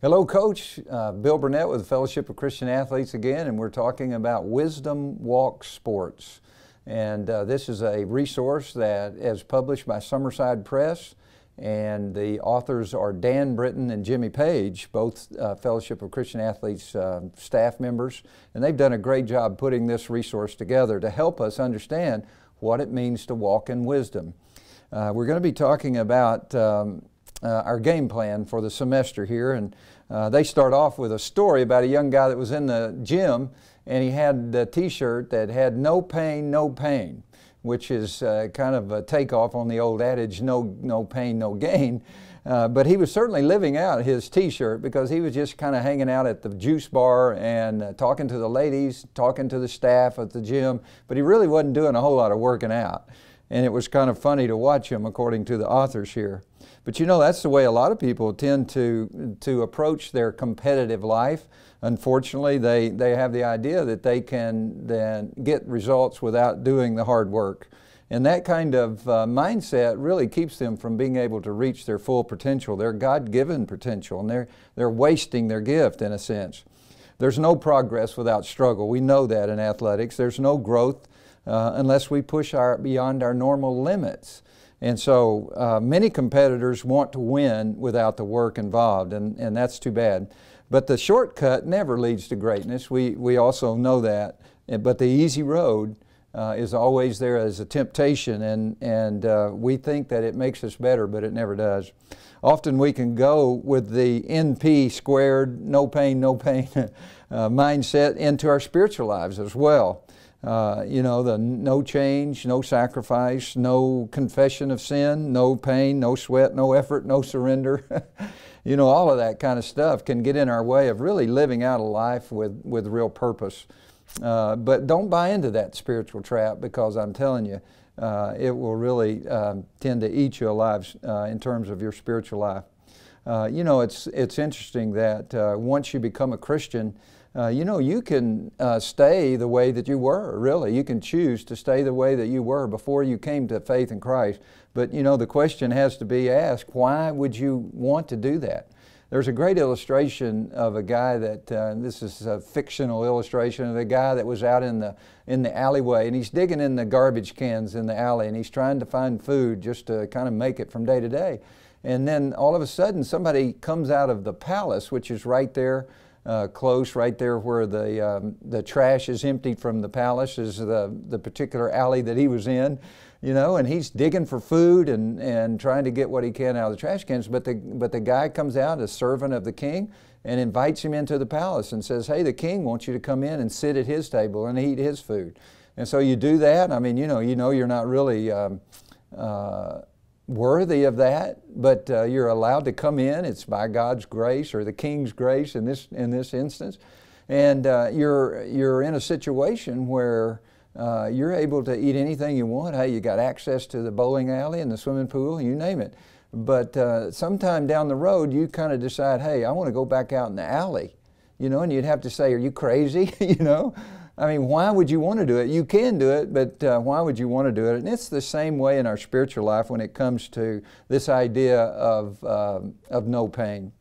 Hello, Coach. Bill Burnett with the Fellowship of Christian Athletes again, and we're talking about Wisdom Walk Sports. And this is a resource that is published by Summerside Press, and the authors are Dan Britton and Jimmy Page, both Fellowship of Christian Athletes staff members, and they've done a great job putting this resource together to help us understand what it means to walk in wisdom. We're going to be talking about our game plan for the semester here, and they start off with a story about a young guy that was in the gym, and he had a t-shirt that had "No pain, no pain," which is kind of a takeoff on the old adage, no pain, no gain. But he was certainly living out his t-shirt, because he was just kind of hanging out at the juice bar and talking to the ladies, talking to the staff at the gym, but he really wasn't doing a whole lot of working out. And it was kind of funny to watch him, according to the authors here. But you know, that's the way a lot of people tend to approach their competitive life. Unfortunately, they have the idea that they can then get results without doing the hard work. And that kind of mindset really keeps them from being able to reach their full potential, their God-given potential, and they're wasting their gift in a sense. There's no progress without struggle. We know that in athletics. There's no growth unless we push beyond our normal limits. And so many competitors want to win without the work involved, and that's too bad. But the shortcut never leads to greatness. We also know that. But the easy road is always there as a temptation, and we think that it makes us better, but it never does. Often we can go with the NP squared, no pain, mindset into our spiritual lives as well. You know, the no change, no sacrifice, no confession of sin, no pain, no sweat, no effort, no surrender. You know, all of that kind of stuff can get in our way of really living out a life with real purpose. But don't buy into that spiritual trap, because I'm telling you, it will really tend to eat you alive in terms of your spiritual life. You know, it's interesting that once you become a Christian, you know, you can stay the way that you were, really. You can choose to stay the way that you were before you came to faith in Christ. But, you know, the question has to be asked, why would you want to do that? There's a great illustration of a guy that, this is a fictional illustration of a guy that was out in the alleyway, and he's digging in the garbage cans in the alley, and he's trying to find food just to kind of make it from day to day. And then all of a sudden somebody comes out of the palace, which is right there, close, right there where the trash is emptied from the palace, is the particular alley that he was in, you know, and he's digging for food and trying to get what he can out of the trash cans. But the guy comes out, a servant of the king, and invites him into the palace and says, "Hey, the king wants you to come in and sit at his table and eat his food." And so you do that. I mean, you know you're not really worthy of that, but you're allowed to come in. It's by God's grace, or the king's grace in this instance, and you're in a situation where you're able to eat anything you want. Hey, you got access to the bowling alley and the swimming pool, you name it. But sometime down the road, you kind of decide, hey, I want to go back out in the alley, you know, and you'd have to say, are you crazy? You know, I mean, why would you want to do it? You can do it, but why would you want to do it? And it's the same way in our spiritual life when it comes to this idea of no pain.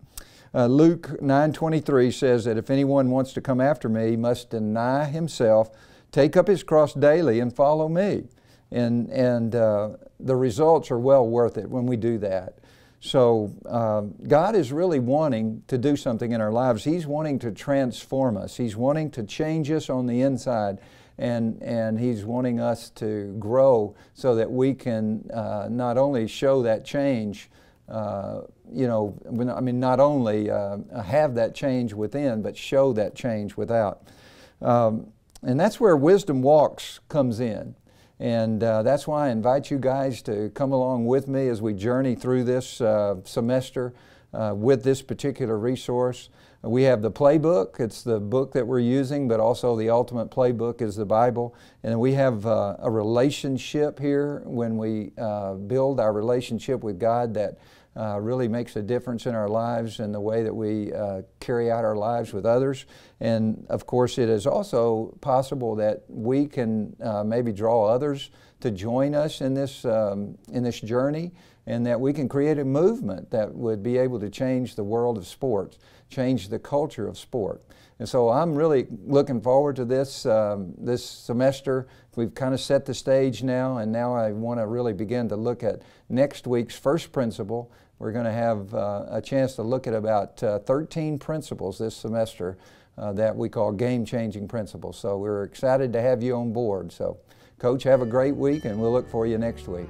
Luke 9:23 says that if anyone wants to come after me, he must deny himself, take up his cross daily, and follow me. And the results are well worth it when we do that. So God is really wanting to do something in our lives. He's wanting to transform us. He's wanting to change us on the inside, and He's wanting us to grow so that we can not only show that change, you know, I mean, not only have that change within, but show that change without. And that's where Wisdom Walks comes in. And that's why I invite you guys to come along with me as we journey through this semester with this particular resource. We have the playbook. It's the book that we're using, but also the ultimate playbook is the Bible. And we have a relationship here when we build our relationship with God that really makes a difference in our lives and the way that we carry out our lives with others. And of course, it is also possible that we can maybe draw others to join us in this journey. and that we can create a movement that would be able to change the world of sports, change the culture of sport. And so I'm really looking forward to this this semester. We've kind of set the stage now, and now I want to really begin to look at next week's first principle. We're going to have a chance to look at about 13 principles this semester that we call game-changing principles. So we're excited to have you on board. So, Coach, have a great week, and we'll look for you next week.